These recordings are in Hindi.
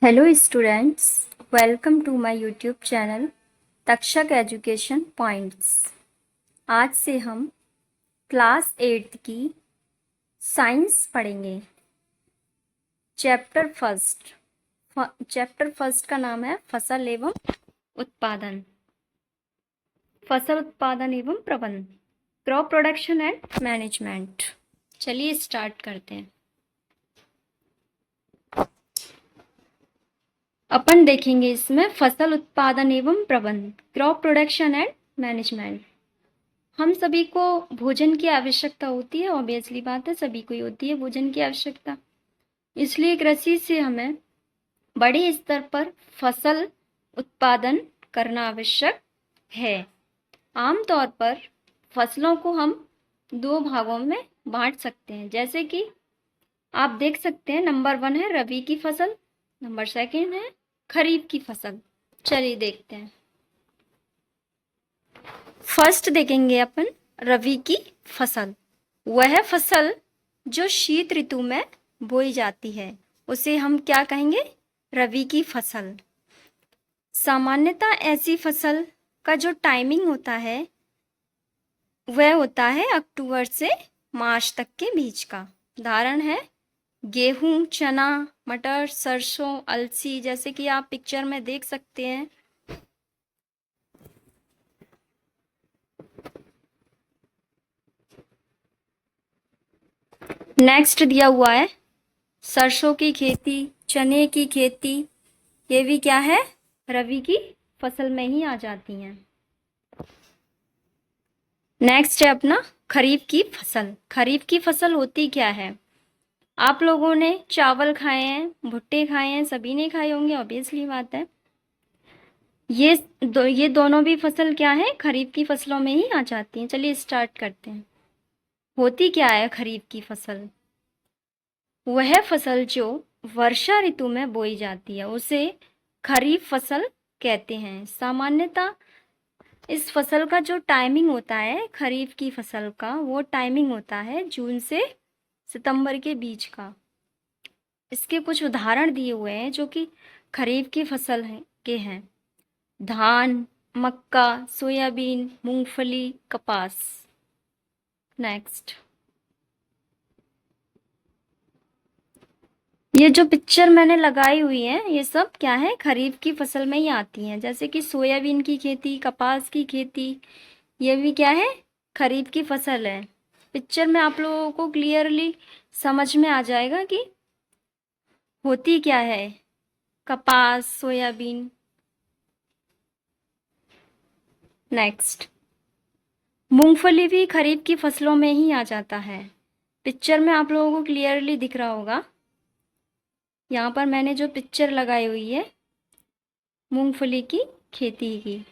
Hello students, welcome to my YouTube channel Takshak education points. आज से हम क्लास 8 की साइंस पढ़ेंगे। चैप्टर फर्स्ट का नाम है फसल एवं उत्पादन। फसल उत्पादन एवं प्रबंधन, क्रॉप प्रोडक्शन एंड मैनेजमेंट। चलिए स्टार्ट करते हैं। अपन देखेंगे इसमें फसल उत्पादन एवं प्रबंधन, क्रॉप प्रोडक्शन एंड मैनेजमेंट। हम सभी को भोजन की आवश्यकता होती है, ऑब्वियसली बात है, सभी को ही होती है भोजन की आवश्यकता। इसलिए कृषि से हमें बड़े स्तर पर फसल उत्पादन करना आवश्यक है। आमतौर पर फसलों को हम दो भागों में बांट सकते हैं, जैसे कि आप देख सकते हैं। नंबर 1 है रबी की फसल, नंबर 2 है खरीफ की फसल। चलिए देखते हैं। फर्स्ट देखेंगे अपन रबी की फसल। वह फसल जो शीत ऋतु में बोई जाती है उसे हम क्या कहेंगे? रबी की फसल। सामान्यतः ऐसी फसल का जो टाइमिंग होता है वह होता है अक्टूबर से मार्च तक के बीच का। उदाहरण है गेहूं, चना, मटर, सरसों, अलसी, जैसे कि आप पिक्चर में देख सकते हैं। नेक्स्ट दिया हुआ है सरसों की खेती, चने की खेती, ये भी क्या है? रबी की फसल में ही आ जाती हैं। नेक्स्ट है अपना खरीफ की फसल। खरीफ की फसल होती क्या है? आप लोगों ने चावल खाए हैं, भुट्टे खाए हैं, सभी ने खाए होंगे, ऑब्वियसली बात है। ये दोनों भी फसल क्या है? खरीफ की फसलों में ही आ जाती हैं। चलिए स्टार्ट करते हैं। होती क्या है खरीफ की फसल? वह फसल जो वर्षा ऋतु में बोई जाती है उसे खरीफ फसल कहते हैं। सामान्यतः इस फसल का जो टाइमिंग होता है खरीफ की फसल का, वो टाइमिंग होता है जून से सितंबर के बीच का। इसके कुछ उदाहरण दिए हुए हैं जो कि खरीफ की फसल के हैं। धान, मक्का, सोयाबीन, मूंगफली, कपास। नेक्स्ट, ये जो पिक्चर मैंने लगाई हुई है ये सब क्या है? खरीफ की फसल में ही आती हैं, जैसे कि सोयाबीन की खेती, कपास की खेती, ये भी क्या है? खरीफ की फसल है। पिक्चर में आप लोगों को क्लियरली समझ में आ जाएगा कि होती क्या है कपास, सोयाबीन। नेक्स्ट, मूंगफली भी खरीफ की फसलों में ही आ जाता है। पिक्चर में आप लोगों को क्लियरली दिख रहा होगा, यहाँ पर मैंने जो पिक्चर लगाई हुई है मूंगफली की खेती की।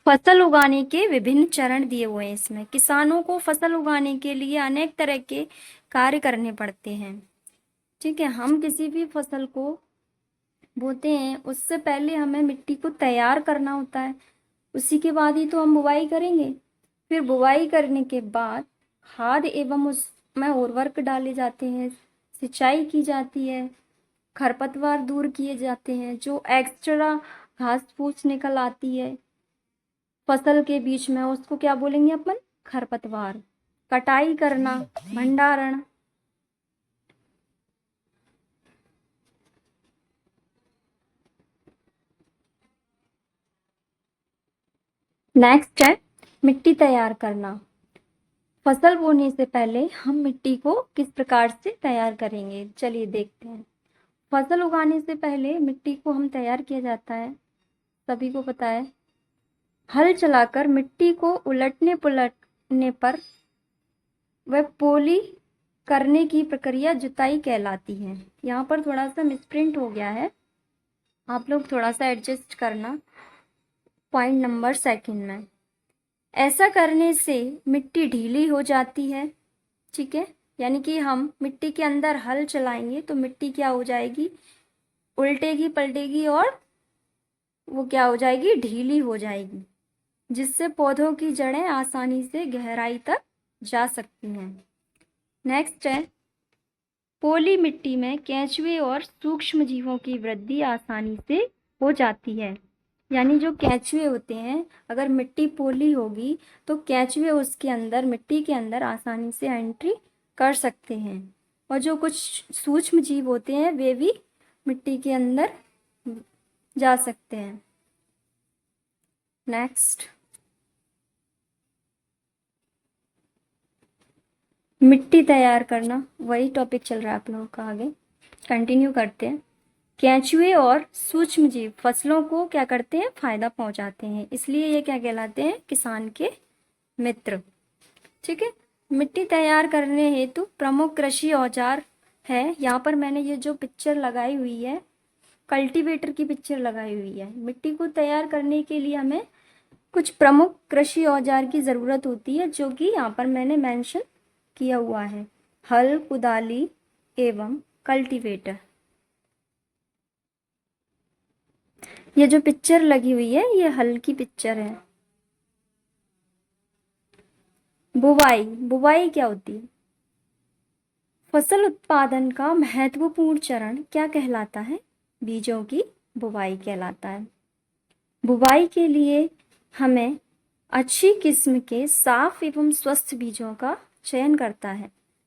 फसल उगाने के विभिन्न चरण दिए हुए हैं इसमें। किसानों को फसल उगाने के लिए अनेक तरह के कार्य करने पड़ते हैं। ठीक है, हम किसी भी फसल को बोते हैं उससे पहले हमें मिट्टी को तैयार करना होता है, उसी के बाद ही तो हम बुवाई करेंगे। फिर बुवाई करने के बाद खाद एवं उसमें उर्वरक डाले जाते हैं, सिंचाई की जाती है, खरपतवार दूर किए जाते हैं, जो एक्स्ट्रा घास फूस निकल आती है फसल के बीच में उसको क्या बोलेंगे अपन? खरपतवार। कटाई करना, भंडारण। नेक्स्ट है मिट्टी तैयार करना। फसल बोने से पहले हम मिट्टी को किस प्रकार से तैयार करेंगे, चलिए देखते हैं। फसल उगाने से पहले मिट्टी को हम तैयार किया जाता है, सभी को पता है। हल चलाकर मिट्टी को उलटने पुलटने पर वह पोली करने की प्रक्रिया जुताई कहलाती है। यहाँ पर थोड़ा सा मिसप्रिंट हो गया है, आप लोग थोड़ा सा एडजस्ट करना। पॉइंट नंबर 2 में ऐसा करने से मिट्टी ढीली हो जाती है। ठीक है, यानी कि हम मिट्टी के अंदर हल चलाएंगे तो मिट्टी क्या हो जाएगी? उल्टेगी पलटेगी और वो क्या हो जाएगी, ढीली हो जाएगी, जिससे पौधों की जड़ें आसानी से गहराई तक जा सकती हैं। नेक्स्ट है, पोली मिट्टी में केंचुए और सूक्ष्म जीवों की वृद्धि आसानी से हो जाती है। यानी जो केंचुए होते हैं, अगर मिट्टी पोली होगी तो केंचुए उसके अंदर, मिट्टी के अंदर आसानी से एंट्री कर सकते हैं, और जो कुछ सूक्ष्म जीव होते हैं वे भी मिट्टी के अंदर जा सकते हैं। नेक्स्ट, मिट्टी तैयार करना, वही टॉपिक चल रहा है आप लोगों का, आगे कंटिन्यू करते हैं। केंचुए और सूक्ष्म जीव फसलों को क्या करते हैं, फायदा पहुंचाते हैं, इसलिए ये क्या कहलाते हैं, किसान के मित्र। ठीक है। मिट्टी तैयार करने हेतु प्रमुख कृषि औजार है। यहाँ पर मैंने ये जो पिक्चर लगाई हुई है, कल्टीवेटर की पिक्चर लगाई हुई है। मिट्टी को तैयार करने के लिए हमें कुछ प्रमुख कृषि औजार की ज़रूरत होती है, जो कि यहाँ पर मैंने मेंशन किया हुआ है, हल, कुदाली एवं कल्टीवेटर। ये जो पिक्चर लगी हुई है ये हल की पिक्चर है। बुवाई, बुवाई क्या होती है, फसल उत्पादन का महत्वपूर्ण चरण क्या कहलाता है, बीजों की बुवाई कहलाता है। बुवाई के लिए हमें अच्छी किस्म के साफ एवं स्वस्थ बीजों का चयन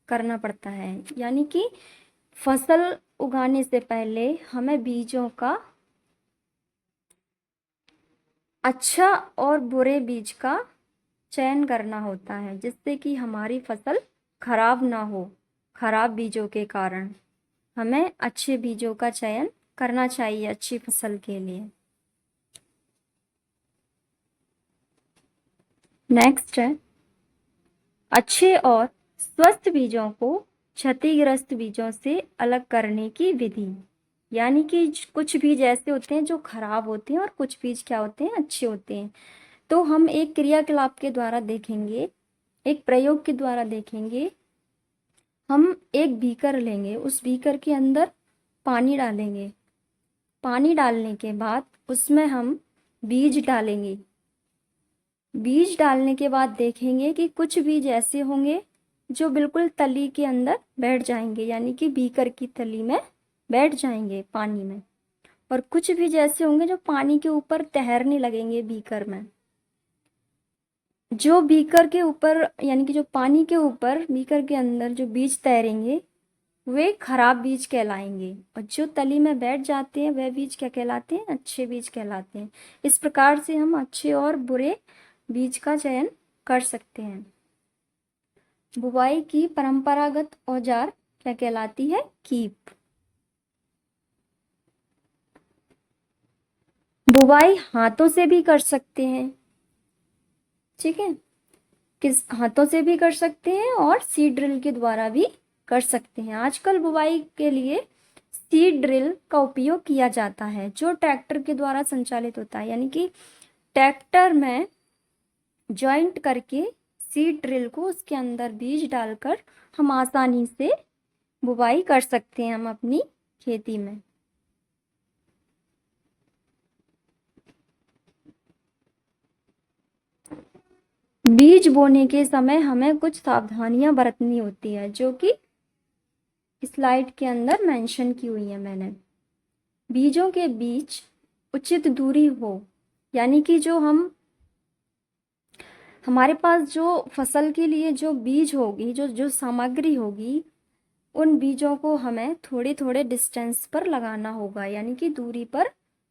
करना पड़ता है। यानी कि फसल उगाने से पहले हमें बीजों का, अच्छा और बुरे बीज का चयन करना होता है, जिससे कि हमारी फसल खराब ना हो। खराब बीजों के कारण हमें अच्छे बीजों का चयन करना चाहिए अच्छी फसल के लिए। नेक्स्ट है, अच्छे और स्वस्थ बीजों को क्षतिग्रस्त बीजों से अलग करने की विधि। यानी कि कुछ बीज ऐसे होते हैं जो खराब होते हैं और कुछ बीज क्या होते हैं, अच्छे होते हैं। तो हम एक क्रियाकलाप के द्वारा देखेंगे, एक प्रयोग के द्वारा देखेंगे। हम एक बीकर लेंगे, उस बीकर के अंदर पानी डालेंगे, पानी डालने के बाद उसमें हम बीज डालेंगे। बीज डालने के बाद देखेंगे कि कुछ बीज ऐसे होंगे जो बिल्कुल तली के अंदर बैठ जाएंगे, यानी कि बीकर की तली में बैठ जाएंगे पानी में, और कुछ बीज ऐसे होंगे जो पानी के ऊपर तैरने लगेंगे बीकर में। जो बीकर के ऊपर, यानी कि जो पानी के ऊपर बीकर के अंदर जो बीज तैरेंगे वे खराब बीज कहलाएंगे, और जो तली में बैठ जाते हैं वह बीज क्या कहलाते हैं, अच्छे बीज कहलाते हैं। इस प्रकार से हम अच्छे और बुरे बीज का चयन कर सकते हैं। बुवाई की परंपरागत औजार क्या कहलाती है, कीप। बुवाई हाथों से भी कर सकते हैं, ठीक है, किस हाथों से भी कर सकते हैं और सीड ड्रिल के द्वारा भी कर सकते हैं। आजकल बुवाई के लिए सीड ड्रिल का उपयोग किया जाता है, जो ट्रैक्टर के द्वारा संचालित होता है। यानी कि ट्रैक्टर में जॉइंट करके सीड ड्रिल को उसके अंदर बीज डालकर हम आसानी से बुवाई कर सकते हैं हम अपनी खेती में। बीज बोने के समय हमें कुछ सावधानियां बरतनी होती है, जो कि स्लाइड के अंदर मेंशन की हुई है मैंने। बीजों के बीच उचित दूरी हो, यानी कि जो हमारे पास जो फसल के लिए जो बीज होगी, जो जो सामग्री होगी, उन बीजों को हमें थोड़े थोड़े डिस्टेंस पर लगाना होगा, यानी कि दूरी पर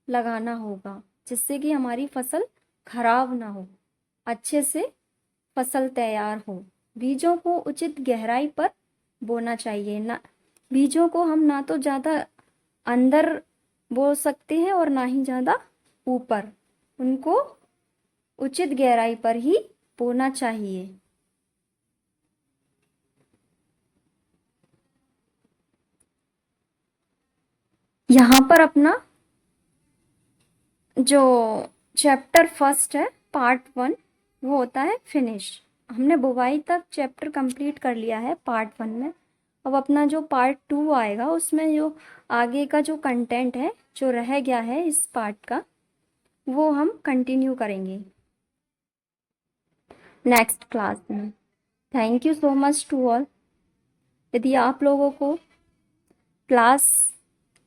लगाना होगा, जिससे कि हमारी फसल खराब ना हो, अच्छे से फसल तैयार हो। बीजों को उचित गहराई पर बोना चाहिए, ना बीजों को हम ना तो ज़्यादा अंदर बो सकते हैं और ना ही ज़्यादा ऊपर, उनको उचित गहराई पर ही बोना चाहिए। यहाँ पर अपना जो चैप्टर फर्स्ट है, पार्ट 1, वो होता है फिनिश। हमने बुवाई तक चैप्टर कंप्लीट कर लिया है पार्ट 1 में। अब अपना जो पार्ट 2 आएगा उसमें जो आगे का जो कंटेंट है जो रह गया है इस पार्ट का, वो हम कंटिन्यू करेंगे नेक्स्ट क्लास में। Thank you so much to all. यदि आप लोगों को क्लास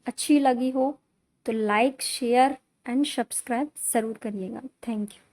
अच्छी लगी हो तो लाइक शेयर एंड सब्सक्राइब ज़रूर करिएगा। Thank you.